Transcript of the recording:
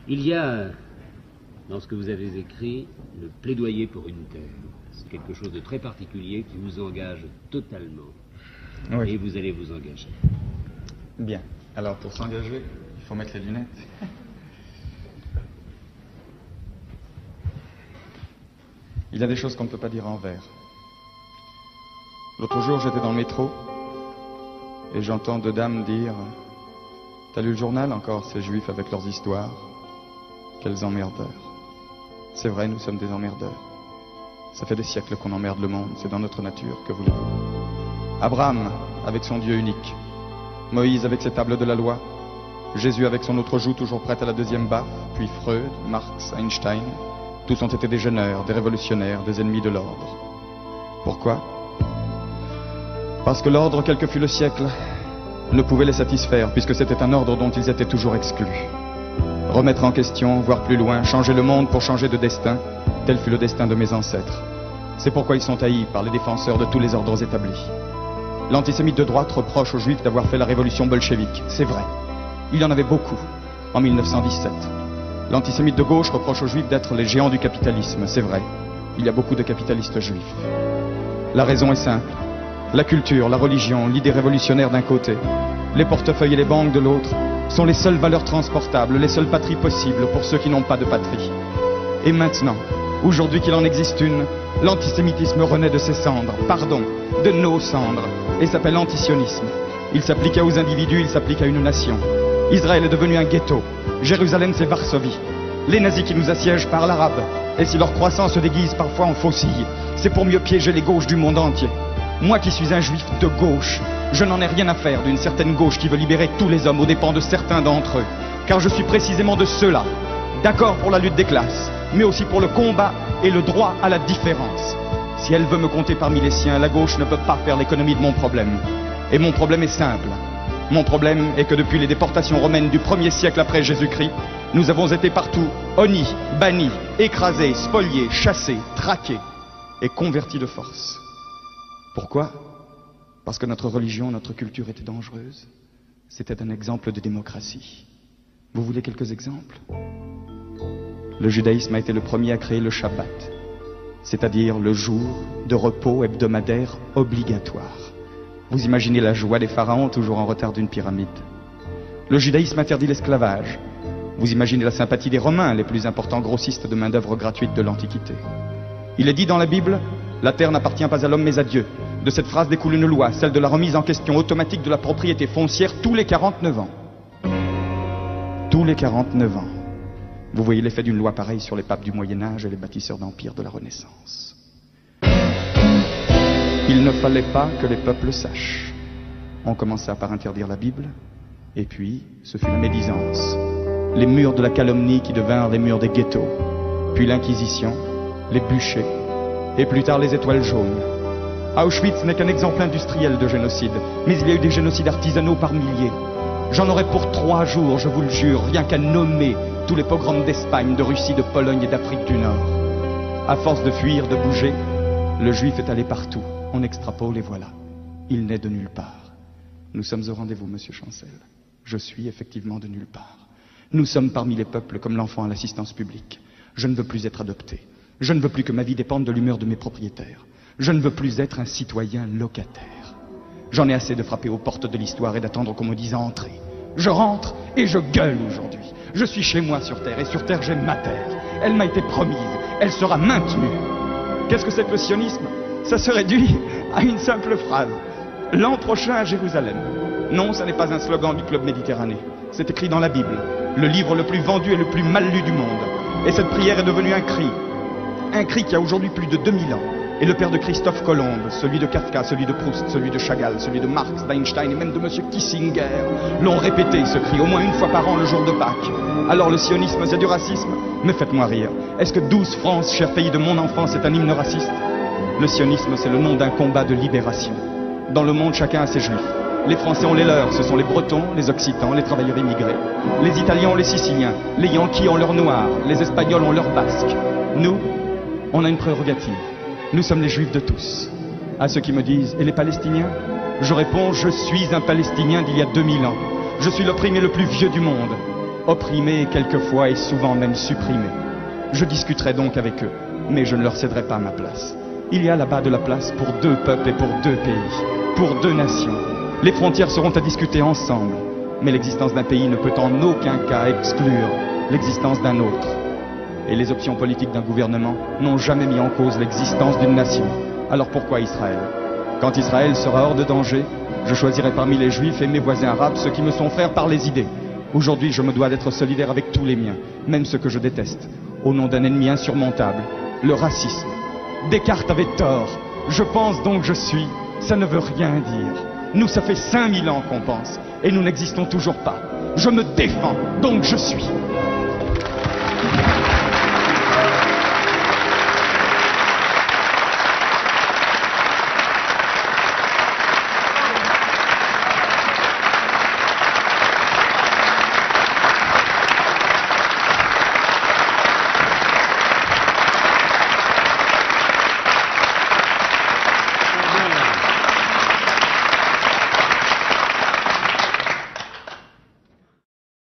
Il y a, dans ce que vous avez écrit, le plaidoyer pour une terre. C'est quelque chose de très particulier qui vous engage totalement. Oui. Et vous allez vous engager. Bien. Alors, pour s'engager, il faut mettre les lunettes. Il y a des choses qu'on ne peut pas dire en vers. L'autre jour, j'étais dans le métro et j'entends deux dames dire « T'as lu le journal encore, ces juifs avec leurs histoires? Quels emmerdeurs. » C'est vrai, nous sommes des emmerdeurs. Ça fait des siècles qu'on emmerde le monde, c'est dans notre nature, que voulez-vous. Abraham avec son Dieu unique, Moïse avec ses tables de la loi, Jésus avec son autre joue toujours prête à la deuxième baffe, puis Freud, Marx, Einstein, tous ont été des gêneurs, des révolutionnaires, des ennemis de l'ordre. Pourquoi? Parce que l'ordre, quel que fût le siècle, ne pouvait les satisfaire, puisque c'était un ordre dont ils étaient toujours exclus. Remettre en question, voir plus loin, changer le monde pour changer de destin, tel fut le destin de mes ancêtres. C'est pourquoi ils sont haïs par les défenseurs de tous les ordres établis. L'antisémite de droite reproche aux Juifs d'avoir fait la révolution bolchevique. C'est vrai. Il y en avait beaucoup, en 1917. L'antisémite de gauche reproche aux Juifs d'être les géants du capitalisme. C'est vrai. Il y a beaucoup de capitalistes juifs. La raison est simple. La culture, la religion, l'idée révolutionnaire d'un côté, les portefeuilles et les banques de l'autre, sont les seules valeurs transportables, les seules patries possibles pour ceux qui n'ont pas de patrie. Et maintenant, aujourd'hui qu'il en existe une, l'antisémitisme renaît de ses cendres, pardon, de nos cendres, et s'appelle antisionisme. Il s'applique aux individus, il s'applique à une nation. Israël est devenu un ghetto, Jérusalem c'est Varsovie. Les nazis qui nous assiègent parlent arabe, et si leur croissance se déguise parfois en faucille, c'est pour mieux piéger les gauches du monde entier. Moi qui suis un juif de gauche, je n'en ai rien à faire d'une certaine gauche qui veut libérer tous les hommes aux dépens de certains d'entre eux, car je suis précisément de ceux-là, d'accord pour la lutte des classes, mais aussi pour le combat et le droit à la différence. Si elle veut me compter parmi les siens, la gauche ne peut pas faire l'économie de mon problème. Et mon problème est simple. Mon problème est que depuis les déportations romaines du 1er siècle après Jésus-Christ, nous avons été partout honnis, bannis, écrasés, spoliés, chassés, traqués et convertis de force. Pourquoi? Parce que notre religion, notre culture était dangereuse. C'était un exemple de démocratie. Vous voulez quelques exemples? Le judaïsme a été le premier à créer le Shabbat, c'est-à-dire le jour de repos hebdomadaire obligatoire. Vous imaginez la joie des pharaons toujours en retard d'une pyramide. Le judaïsme interdit l'esclavage. Vous imaginez la sympathie des Romains, les plus importants grossistes de main-d'œuvre gratuite de l'Antiquité. Il est dit dans la Bible, la terre n'appartient pas à l'homme mais à Dieu. De cette phrase découle une loi, celle de la remise en question automatique de la propriété foncière tous les 49 ans. Tous les 49 ans. Vous voyez l'effet d'une loi pareille sur les papes du Moyen-Âge et les bâtisseurs d'empire de la Renaissance. Il ne fallait pas que les peuples sachent. On commença par interdire la Bible, et puis ce fut la médisance, les murs de la calomnie qui devinrent les murs des ghettos, puis l'Inquisition, les bûchers, et plus tard les étoiles jaunes. Auschwitz n'est qu'un exemple industriel de génocide, mais il y a eu des génocides artisanaux par milliers. J'en aurais pour 3 jours, je vous le jure, rien qu'à nommer tous les pogroms d'Espagne, de Russie, de Pologne et d'Afrique du Nord. À force de fuir, de bouger, le juif est allé partout. On extrapole et voilà. Il n'est de nulle part. Nous sommes au rendez-vous, monsieur Chancel. Je suis effectivement de nulle part. Nous sommes parmi les peuples comme l'enfant à l'assistance publique. Je ne veux plus être adopté. Je ne veux plus que ma vie dépende de l'humeur de mes propriétaires. Je ne veux plus être un citoyen locataire. J'en ai assez de frapper aux portes de l'histoire et d'attendre qu'on me dise entrer. Je rentre et je gueule aujourd'hui. Je suis chez moi sur Terre, et sur Terre j'ai ma terre. Elle m'a été promise, elle sera maintenue. Qu'est-ce que c'est que le sionisme? Ça se réduit à une simple phrase. L'an prochain à Jérusalem. Non, ça n'est pas un slogan du Club Méditerranée. C'est écrit dans la Bible, le livre le plus vendu et le plus mal lu du monde. Et cette prière est devenue un cri. Un cri qui a aujourd'hui plus de 2000 ans. Et le père de Christophe Colomb, celui de Kafka, celui de Proust, celui de Chagall, celui de Marx, d'Einstein et même de monsieur Kissinger l'ont répété ce cri au moins une fois par an le jour de Pâques. Alors le sionisme c'est du racisme? Mais faites-moi rire. Est-ce que 12 France, cher pays de mon enfance, est un hymne raciste? Le sionisme c'est le nom d'un combat de libération. Dans le monde chacun a ses juifs. Les Français ont les leurs, ce sont les Bretons, les Occitans, les travailleurs immigrés. Les Italiens ont les Siciliens, les Yankees ont leurs Noirs, les Espagnols ont leurs Basques. Nous, on a une prérogative. Nous sommes les Juifs de tous. À ceux qui me disent, et les Palestiniens? Je réponds, je suis un Palestinien d'il y a 2000 ans. Je suis l'opprimé le plus vieux du monde. opprimés quelquefois et souvent même supprimés. Je discuterai donc avec eux, mais je ne leur céderai pas ma place. Il y a là-bas de la place pour 2 peuples et pour 2 pays, pour 2 nations. Les frontières seront à discuter ensemble, mais l'existence d'un pays ne peut en aucun cas exclure l'existence d'un autre. Et les options politiques d'un gouvernement n'ont jamais mis en cause l'existence d'une nation. Alors pourquoi Israël? Quand Israël sera hors de danger, je choisirai parmi les Juifs et mes voisins arabes ceux qui me sont frères par les idées. Aujourd'hui, je me dois d'être solidaire avec tous les miens, même ceux que je déteste, au nom d'un ennemi insurmontable, le racisme. Descartes avait tort. Je pense donc je suis. Ça ne veut rien dire. Nous, ça fait 5000 ans qu'on pense, et nous n'existons toujours pas. Je me défends, donc je suis.